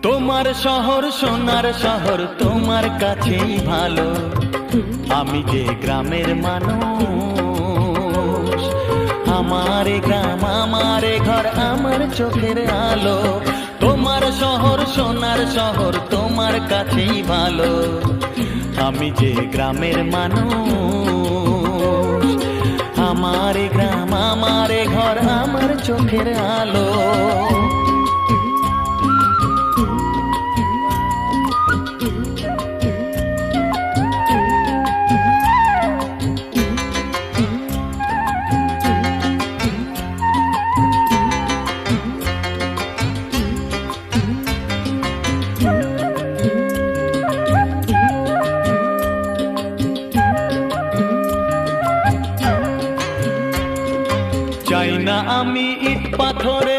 তোমার শহর সোনার শহর তোমার কাছেই ভালো, আমি যে গ্রামের মানুষ। আমার গ্রাম আমার ঘর আমার চোখের আলো। তোমার শহর সোনার শহর তোমার কাছেই ভালো, আমি যে গ্রামের মানুষ। আমার গ্রাম আমার ঘর আমার চোখের আলো। চাই না আমি ইট পাথরের